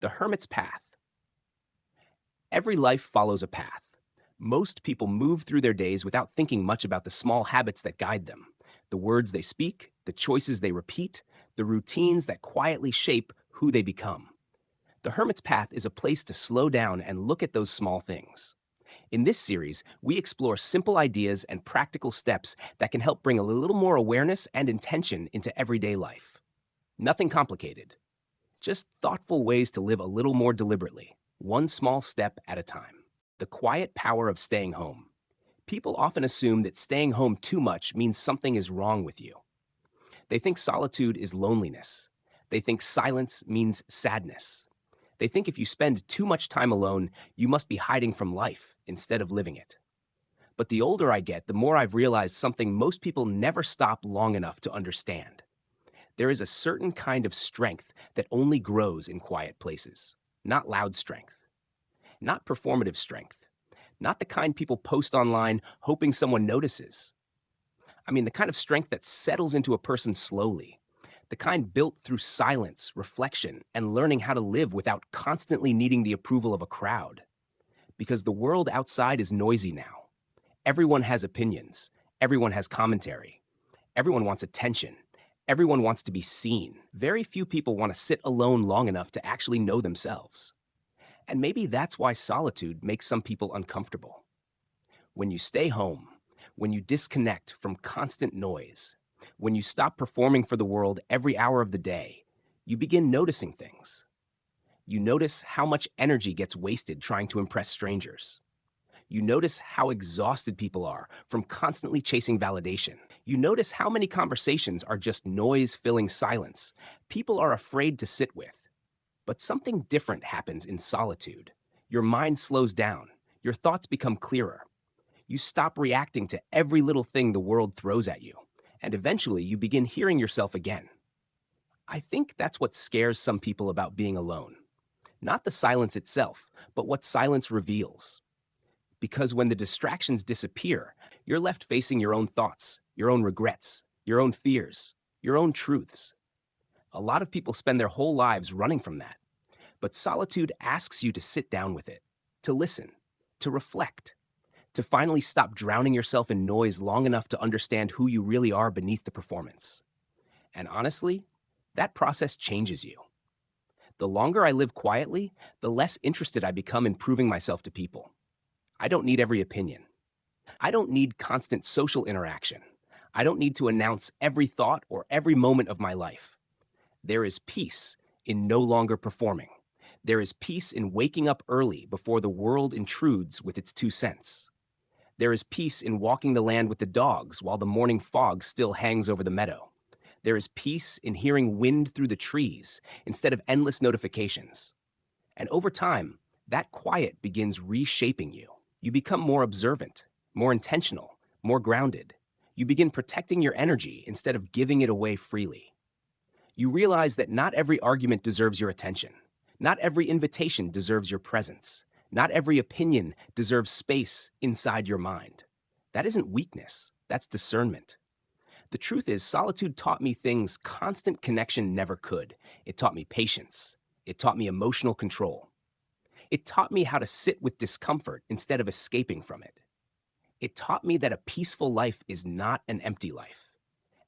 The Hermit's Path. Every life follows a path. Most people move through their days without thinking much about the small habits that guide them, the words they speak, the choices they repeat, the routines that quietly shape who they become. The Hermit's Path is a place to slow down and look at those small things. In this series, we explore simple ideas and practical steps that can help bring a little more awareness and intention into everyday life. Nothing complicated, just thoughtful ways to live a little more deliberately, one small step at a time. The quiet power of staying home. People often assume that staying home too much means something is wrong with you. They think solitude is loneliness. They think silence means sadness. They think if you spend too much time alone, you must be hiding from life instead of living it. But the older I get, the more I've realized something most people never stop long enough to understand. There is a certain kind of strength that only grows in quiet places, not loud strength, not performative strength, not the kind people post online hoping someone notices. I mean, the kind of strength that settles into a person slowly, the kind built through silence, reflection, and learning how to live without constantly needing the approval of a crowd. Because the world outside is noisy now. Everyone has opinions. Everyone has commentary. Everyone wants attention. Everyone wants to be seen. Very few people want to sit alone long enough to actually know themselves. And maybe that's why solitude makes some people uncomfortable. When you stay home, when you disconnect from constant noise, when you stop performing for the world every hour of the day, you begin noticing things. You notice how much energy gets wasted trying to impress strangers. You notice how exhausted people are from constantly chasing validation. You notice how many conversations are just noise filling silence people are afraid to sit with. But something different happens in solitude. Your mind slows down. Your thoughts become clearer. You stop reacting to every little thing the world throws at you. And eventually you begin hearing yourself again. I think that's what scares some people about being alone. Not the silence itself, but what silence reveals. Because when the distractions disappear, you're left facing your own thoughts, your own regrets, your own fears, your own truths. A lot of people spend their whole lives running from that. But solitude asks you to sit down with it, to listen, to reflect, to finally stop drowning yourself in noise long enough to understand who you really are beneath the performance. And honestly, that process changes you. The longer I live quietly, the less interested I become in proving myself to people. I don't need every opinion. I don't need constant social interaction. I don't need to announce every thought or every moment of my life. There is peace in no longer performing. There is peace in waking up early before the world intrudes with its 2 cents. There is peace in walking the land with the dogs while the morning fog still hangs over the meadow. There is peace in hearing wind through the trees instead of endless notifications. And over time, that quiet begins reshaping you. You become more observant, more intentional, more grounded. You begin protecting your energy instead of giving it away freely. You realize that not every argument deserves your attention. Not every invitation deserves your presence. Not every opinion deserves space inside your mind. That isn't weakness, that's discernment. The truth is, solitude taught me things constant connection never could. It taught me patience. It taught me emotional control. It taught me how to sit with discomfort instead of escaping from it. It taught me that a peaceful life is not an empty life.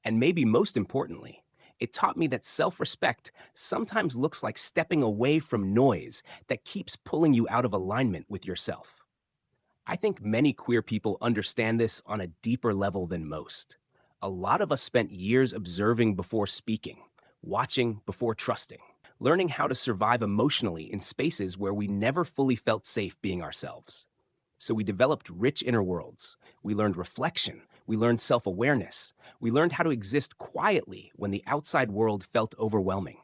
And maybe most importantly, it taught me that self-respect sometimes looks like stepping away from noise that keeps pulling you out of alignment with yourself. I think many queer people understand this on a deeper level than most. A lot of us spent years observing before speaking, watching before trusting, learning how to survive emotionally in spaces where we never fully felt safe being ourselves. So we developed rich inner worlds. We learned reflection. We learned self-awareness. We learned how to exist quietly when the outside world felt overwhelming.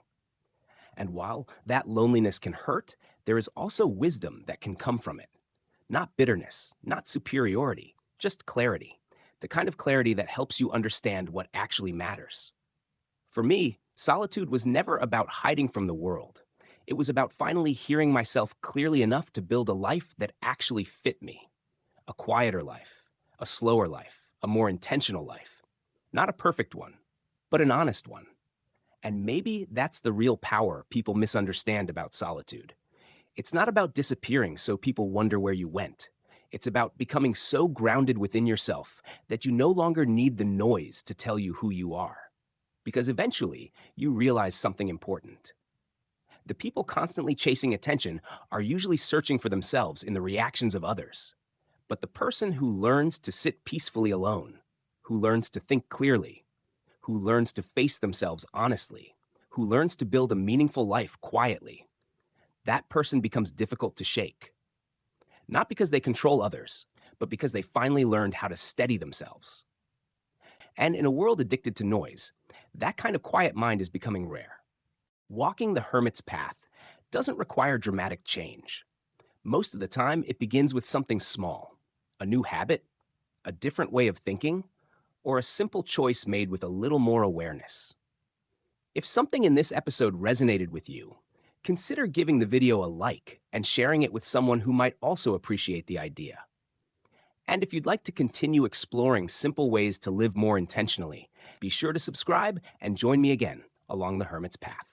And while that loneliness can hurt, there is also wisdom that can come from it. Not bitterness, not superiority, just clarity. The kind of clarity that helps you understand what actually matters. For me, solitude was never about hiding from the world. It was about finally hearing myself clearly enough to build a life that actually fit me. A quieter life, a slower life, a more intentional life. Not a perfect one, but an honest one. And maybe that's the real power people misunderstand about solitude. It's not about disappearing so people wonder where you went. It's about becoming so grounded within yourself that you no longer need the noise to tell you who you are. Because eventually, you realize something important. The people constantly chasing attention are usually searching for themselves in the reactions of others. But the person who learns to sit peacefully alone, who learns to think clearly, who learns to face themselves honestly, who learns to build a meaningful life quietly, that person becomes difficult to shake. Not because they control others, but because they finally learned how to steady themselves. And in a world addicted to noise, that kind of quiet mind is becoming rare. Walking the hermit's path doesn't require dramatic change. Most of the time, it begins with something small: a new habit, a different way of thinking, or a simple choice made with a little more awareness. If something in this episode resonated with you, consider giving the video a like and sharing it with someone who might also appreciate the idea. And if you'd like to continue exploring simple ways to live more intentionally, be sure to subscribe and join me again along the Hermit's path.